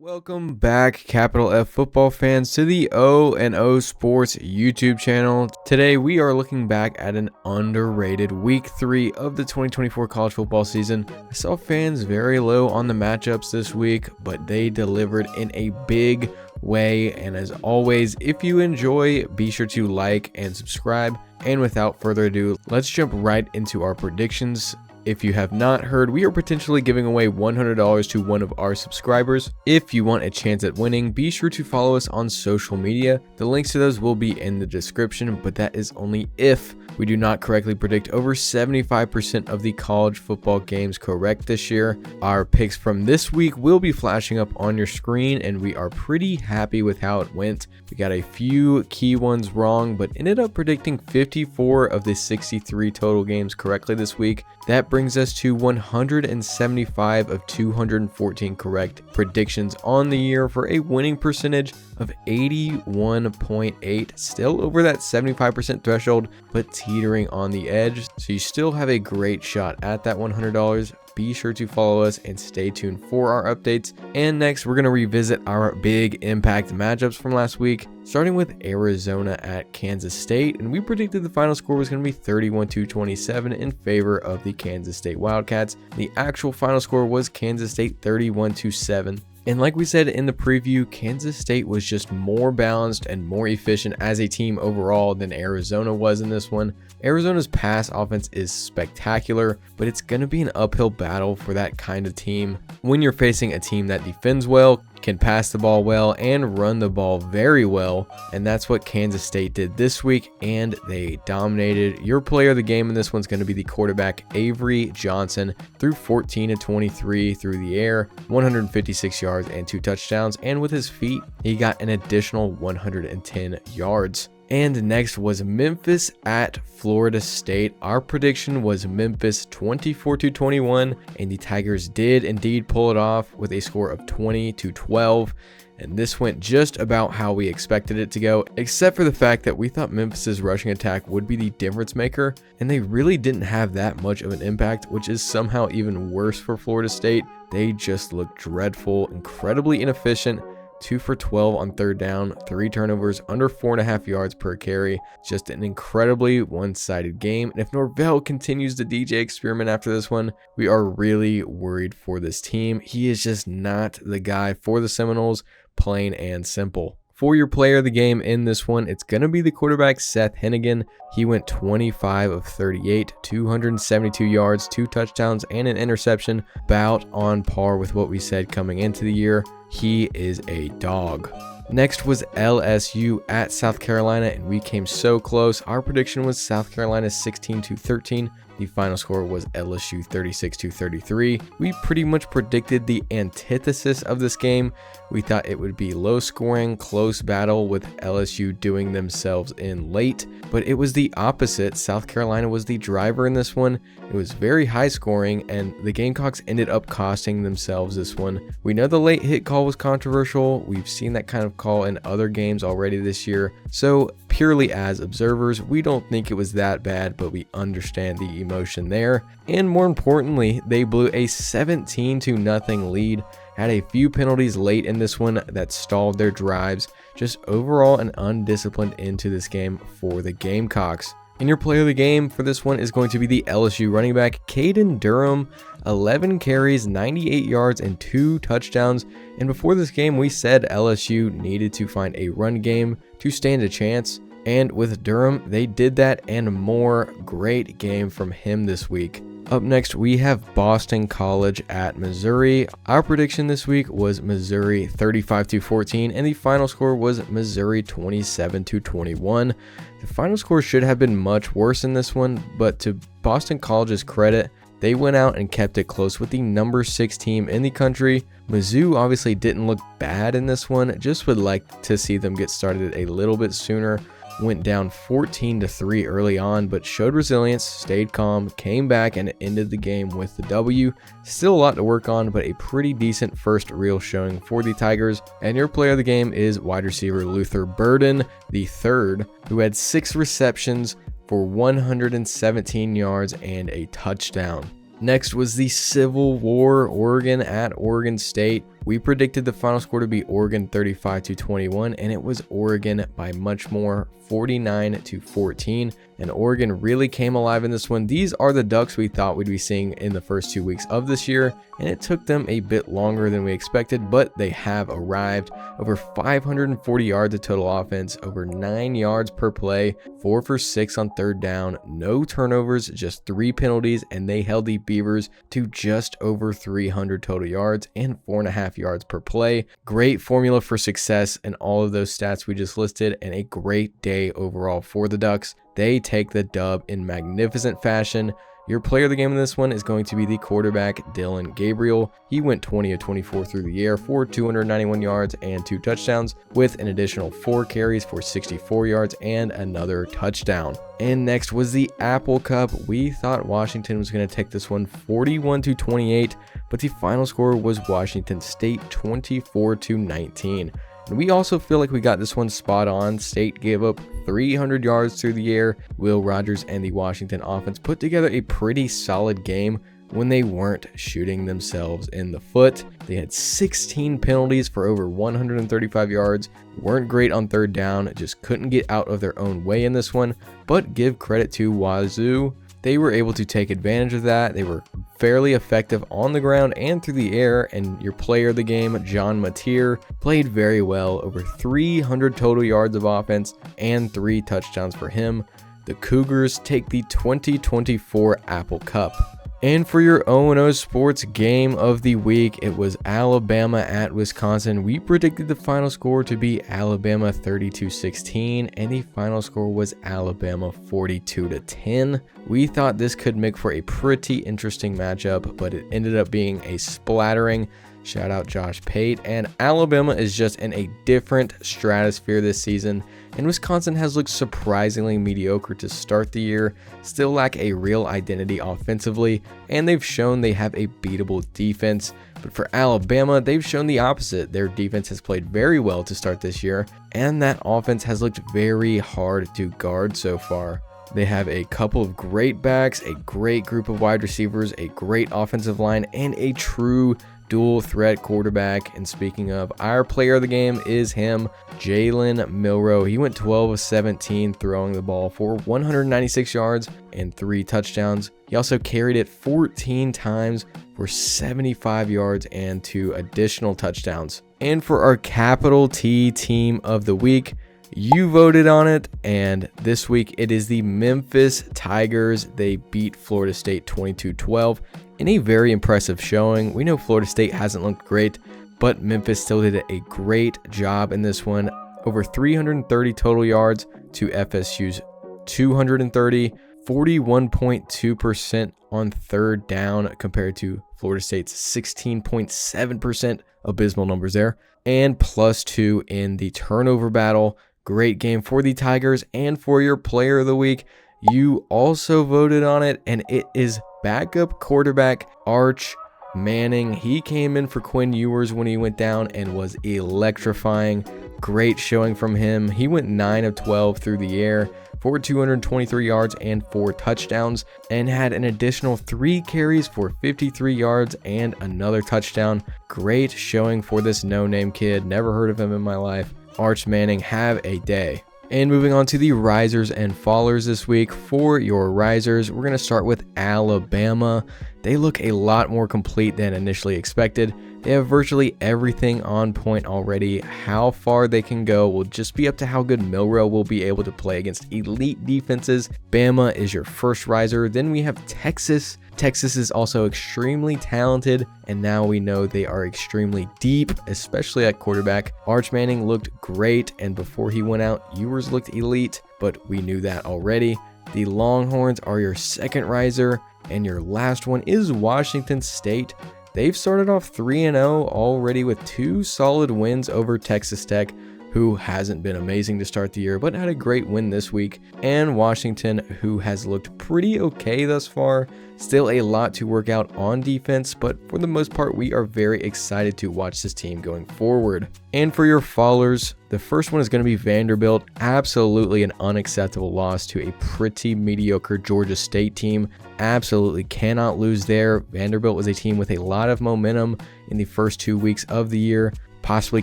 Welcome back, capital F football fans, to the O&O Sports YouTube channel. Today we are looking back at an underrated week 3 of the 2024 college football season. I saw fans very low on the matchups this week, but they delivered in a big way. And as always, if you enjoy, be sure to like and subscribe. And without further ado, let's jump right into our predictions. If you have not heard, we are potentially giving away $100 to one of our subscribers. If you want a chance at winning, be sure to follow us on social media. The links to those will be in the description, but that is only if we do not correctly predict over 75% of the college football games correct this year. Our picks from this week will be flashing up on your screen, and we are pretty happy with how it went. We got a few key ones wrong, but ended up predicting 54 of the 63 total games correctly this week. That brings us to 175 of 214 correct predictions on the year for a winning percentage of 81.8, still over that 75% threshold, but teetering on the edge. So you still have a great shot at that $100. Be sure to follow us and stay tuned for our updates. And next, we're going to revisit our big impact matchups from last week, starting with Arizona at Kansas State. And we predicted the final score was going to be 31-27 in favor of the Kansas State Wildcats. The actual final score was Kansas State 31-7. And like we said in the preview, Kansas State was just more balanced and more efficient as a team overall than Arizona was in this one. Arizona's pass offense is spectacular, but it's going to be an uphill battle for that kind of team when you're facing a team that defends well, can pass the ball well, and run the ball very well. And that's what Kansas State did this week, and they dominated. Your player of the game in this one's going to be the quarterback Avery Johnson. Threw 14 of 23 through the air, 156 yards and 2 touchdowns, and with his feet he got an additional 110 yards. And next was Memphis at Florida State. Our prediction was Memphis 24-21, and the Tigers did indeed pull it off with a score of 20-12. And this went just about how we expected it to go, except for the fact that we thought Memphis's rushing attack would be the difference maker, and they really didn't have that much of an impact, which is somehow even worse for Florida State. They just looked dreadful, incredibly inefficient. 2 for 12 on third down, 3 turnovers, under 4.5 yards per carry. Just an incredibly one-sided game. And if Norvell continues the DJ experiment after this one, we are really worried for this team. He is just not the guy for the Seminoles, plain and simple. For your player of the game in this one, it's going to be the quarterback Seth Hennigan. He went 25 of 38, 272 yards, 2 touchdowns, and an interception. About on par with what we said coming into the year. He is a dog. Next was LSU at South Carolina, and we came so close. Our prediction was South Carolina 16-13. The final score was LSU 36-33. We pretty much predicted the antithesis of this game. We thought it would be low scoring, close battle with LSU doing themselves in late, but it was the opposite. South Carolina was the driver in this one. It was very high scoring, and the Gamecocks ended up costing themselves this one. We know the late hit call was controversial. We've seen that kind of call in other games already this year. So purely as observers, we don't think it was that bad, but we understand the emotion there. And more importantly, they blew a 17-0 lead. Had a few penalties late in this one that stalled their drives. Just overall an undisciplined into this game for the Gamecocks. And your player of the game for this one is going to be the LSU running back Caden Durham. 11 carries, 98 yards, and 2 touchdowns. And before this game, we said LSU needed to find a run game to stand a chance. And with Durham, they did that and more. Great game from him this week. Up next, we have Boston College at Missouri. Our prediction this week was Missouri 35-14, and the final score was Missouri 27-21. The final score should have been much worse in this one, but to Boston College's credit, they went out and kept it close with the number 6 team in the country. Mizzou obviously didn't look bad in this one, just would like to see them get started a little bit sooner. Went down 14-3 early on, but showed resilience, stayed calm, came back, and ended the game with the W. Still a lot to work on, but a pretty decent first real showing for the Tigers. And your player of the game is wide receiver Luther Burden III, who had 6 receptions for 117 yards and a touchdown. Next was the Civil War, Oregon at Oregon State. We predicted the final score to be Oregon 35-21, and it was Oregon by much more, 49-14. And Oregon really came alive in this one. These are the Ducks we thought we'd be seeing in the first 2 weeks of this year, and it took them a bit longer than we expected, but they have arrived. Over 540 yards of total offense, over 9 yards per play, 4 for 6 on third down, no turnovers, just 3 penalties, and they held the Beavers to just over 300 total yards and 4.5 yards per play. Great formula for success in all of those stats we just listed, and a great day overall for the Ducks. They take the dub in magnificent fashion. Your player of the game in this one is going to be the quarterback, Dillon Gabriel. He went 20 of 24 through the air for 291 yards and 2 touchdowns, with an additional 4 carries for 64 yards and another touchdown. And next was the Apple Cup. We thought Washington was going to take this one 41-28, but the final score was Washington State 24-19. And we also feel like we got this one spot on. State gave up 300 yards through the air. Will Rogers and the Washington offense put together a pretty solid game when they weren't shooting themselves in the foot. They had 16 penalties for over 135 yards, weren't great on third down, just couldn't get out of their own way in this one, but give credit to Wazoo. They were able to take advantage of that. They were fairly effective on the ground and through the air, and your player of the game, John Mateer, played very well, over 300 total yards of offense and 3 touchdowns for him. The Cougars take the 2024 Apple Cup. And for your O&O Sports game of the week, it was Alabama at Wisconsin. We predicted the final score to be Alabama 32-16, and the final score was Alabama 42-10. We thought this could make for a pretty interesting matchup, but it ended up being a splattering. Shout out Josh Pate. And Alabama is just in a different stratosphere this season, and Wisconsin has looked surprisingly mediocre to start the year, still lack a real identity offensively, and they've shown they have a beatable defense. But for Alabama, they've shown the opposite. Their defense has played very well to start this year, and that offense has looked very hard to guard so far. They have a couple of great backs, a great group of wide receivers, a great offensive line, and a true dual threat quarterback. And speaking of, our player of the game is him, Jalen Milroe. He went 12 of 17 throwing the ball for 196 yards and 3 touchdowns. He also carried it 14 times for 75 yards and 2 additional touchdowns. And for our capital T team of the week, you voted on it, and this week it is the Memphis Tigers. They beat Florida State 22-12 in a very impressive showing. We know Florida State hasn't looked great, but Memphis still did a great job in this one. Over 330 total yards to FSU's 230, 41.2% on third down compared to Florida State's 16.7%. Abysmal numbers there. And +2 in the turnover battle. Great game for the Tigers. And for your player of the week, you also voted on it, and it is backup quarterback Arch Manning. He came in for Quinn Ewers when he went down and was electrifying. Great showing from him. He went 9 of 12 through the air for 223 yards and 4 touchdowns, and had an additional 3 carries for 53 yards and another touchdown. Great showing for this no-name kid. Never heard of him in my life. Arch Manning, have a day. And moving on to the risers and fallers this week. For your risers, we're going to start with Alabama. They look a lot more complete than initially expected. They have virtually everything on point already. How far they can go will just be up to how good Milroe will be able to play against elite defenses. Bama is your first riser. Then we have Texas. Texas is also extremely talented, and now we know they are extremely deep, especially at quarterback. Arch Manning looked great, and before he went out, Ewers looked elite, but we knew that already. The Longhorns are your second riser, and your last one is Washington State. They've started off 3-0 already with 2 solid wins over Texas Tech, who hasn't been amazing to start the year, but had a great win this week, and Washington, who has looked pretty okay thus far. Still a lot to work out on defense, but for the most part, we are very excited to watch this team going forward. And for your followers, the first one is going to be Vanderbilt. Absolutely an unacceptable loss to a pretty mediocre Georgia State team. Absolutely cannot lose there. Vanderbilt was a team with a lot of momentum in the first 2 weeks of the year, possibly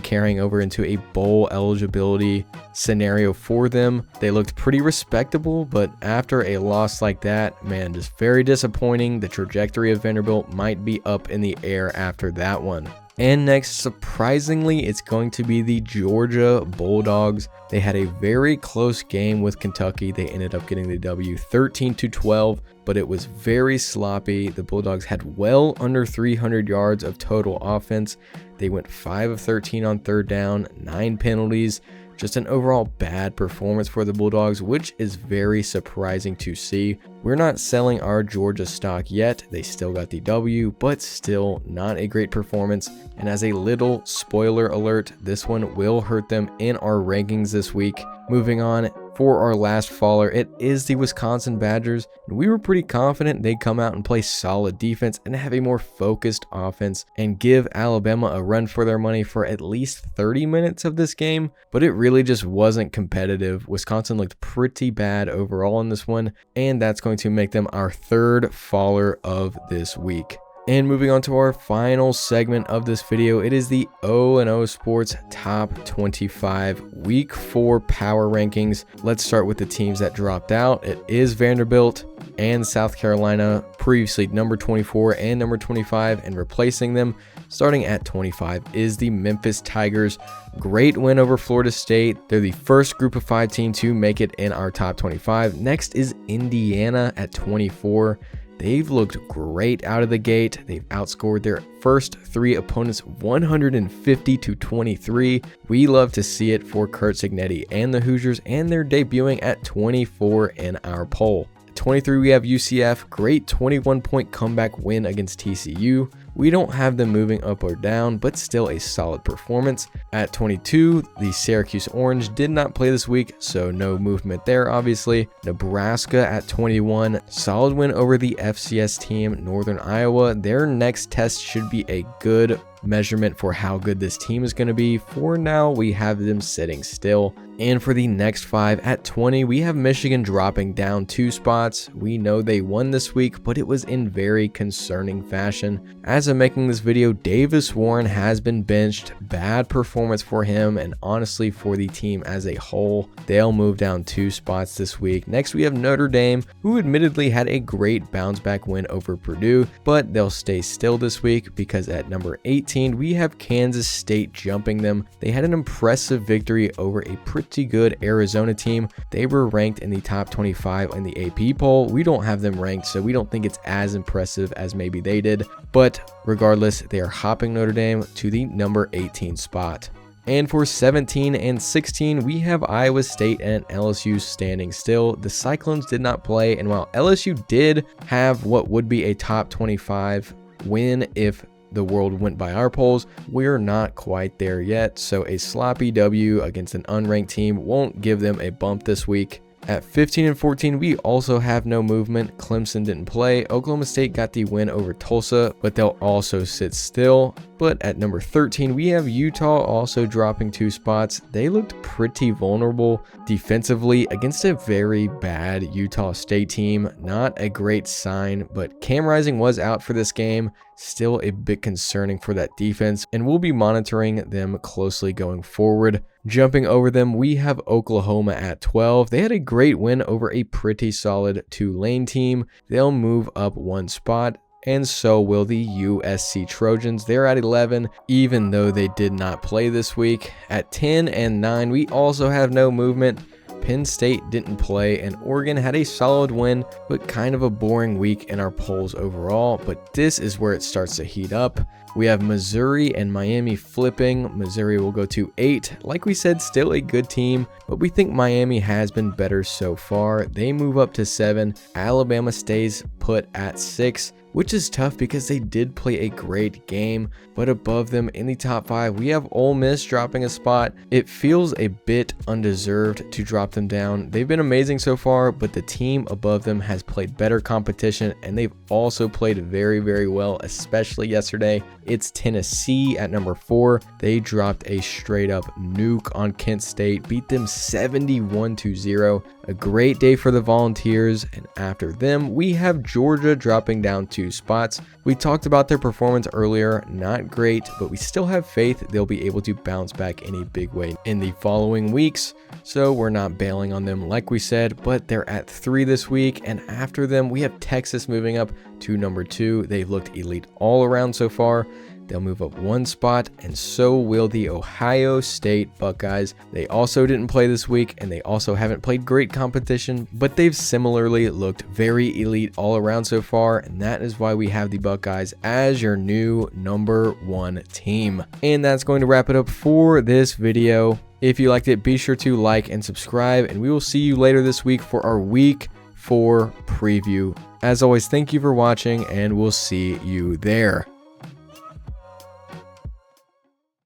carrying over into a bowl eligibility scenario for them. They looked pretty respectable, but after a loss like that, man, just very disappointing. The trajectory of Vanderbilt might be up in the air after that one. And next, surprisingly, it's going to be the Georgia Bulldogs. They had a very close game with Kentucky. They ended up getting the W 13-12, but it was very sloppy. The Bulldogs had well under 300 yards of total offense. They went 5 of 13 on third down, 9 penalties. Just an overall bad performance for the Bulldogs, which is very surprising to see. We're not selling our Georgia stock yet. They still got the W, but still not a great performance. And as a little spoiler alert, this one will hurt them in our rankings this week. Moving on, for our last faller, it is the Wisconsin Badgers. And we were pretty confident they'd come out and play solid defense and have a more focused offense and give Alabama a run for their money for at least 30 minutes of this game, but it really just wasn't competitive. Wisconsin looked pretty bad overall in this one, and that's going to make them our third faller of this week. And moving on to our final segment of this video, it is the O&O Sports Top 25 Week 4 Power Rankings. Let's start with the teams that dropped out. It is Vanderbilt and South Carolina, previously number 24 and number 25, and replacing them, starting at 25, is the Memphis Tigers. Great win over Florida State. They're the first Group of 5 team to make it in our top 25. Next is Indiana at 24. They've looked great out of the gate. They've outscored their first 3 opponents 150-23. We love to see it for Curt Cignetti and the Hoosiers, and they're debuting at 24 in our poll. At 23, we have UCF. Great 21-point comeback win against TCU. We don't have them moving up or down, but still a solid performance. At 22, the Syracuse Orange did not play this week, so no movement there, obviously. Nebraska at 21, solid win over the FCS team, Northern Iowa. Their next test should be a good measurement for how good this team is going to be. For now, we have them sitting still. And for the next 5, at 20, we have Michigan dropping down 2 spots. We know they won this week, but it was in very concerning fashion. As I'm making this video, Davis Warren has been benched. Bad performance for him, and honestly for the team as a whole. They'll move down 2 spots this week. Next, we have Notre Dame, who admittedly had a great bounce back win over Purdue, but they'll stay still this week because at number 18, we have Kansas State jumping them. They had an impressive victory over a pretty good Arizona team. They were ranked in the top 25 in the AP poll. We don't have them ranked, so we don't think it's as impressive as maybe they did. But regardless, they are hopping Notre Dame to the number 18 spot. And for 17 and 16, we have Iowa State and LSU standing still. The Cyclones did not play, and while LSU did have what would be a top 25 win if the world went by our polls, we're not quite there yet, so a sloppy W against an unranked team won't give them a bump this week. At 15 and 14, we also have no movement. Clemson didn't play. Oklahoma State got the win over Tulsa, but they'll also sit still. But at number 13, we have Utah also dropping 2 spots. They looked pretty vulnerable defensively against a very bad Utah State team. Not a great sign, but Cam Rising was out for this game. Still a bit concerning for that defense, and we'll be monitoring them closely going forward. Jumping over them, we have Oklahoma at 12. They had a great win over a pretty solid Tulane team. They'll move up 1 spot, and so will the USC Trojans. They're at 11, even though they did not play this week. At 10 and 9, we also have no movement. Penn State didn't play, and Oregon had a solid win, but kind of a boring week in our polls overall. But this is where it starts to heat up. We have Missouri and Miami flipping. Missouri will go to 8. Like we said, still a good team, but we think Miami has been better so far. They move up to 7. Alabama stays put at 6. which is tough because they did play a great game. But above them in the top 5, we have Ole Miss dropping a spot. It feels a bit undeserved to drop them down. They've been amazing so far, but the team above them has played better competition, and they've also played very, very well, especially yesterday. It's Tennessee at number 4. They dropped a straight up nuke on Kent State, beat them 71-0. A great day for the Volunteers, and after them, we have Georgia dropping down 2 spots. We talked about their performance earlier, not great, but we still have faith they'll be able to bounce back in a big way in the following weeks. So we're not bailing on them like we said, but they're at 3 this week, and after them, we have Texas moving up to number 2. They've looked elite all around so far. They'll move up 1 spot, and so will the Ohio State Buckeyes. They also didn't play this week, and they also haven't played great competition, but they've similarly looked very elite all around so far, and that is why we have the Buckeyes as your new number 1 team. And that's going to wrap it up for this video. If you liked it, be sure to like and subscribe, and we will see you later this week for our Week 4 preview. As always, thank you for watching, and we'll see you there.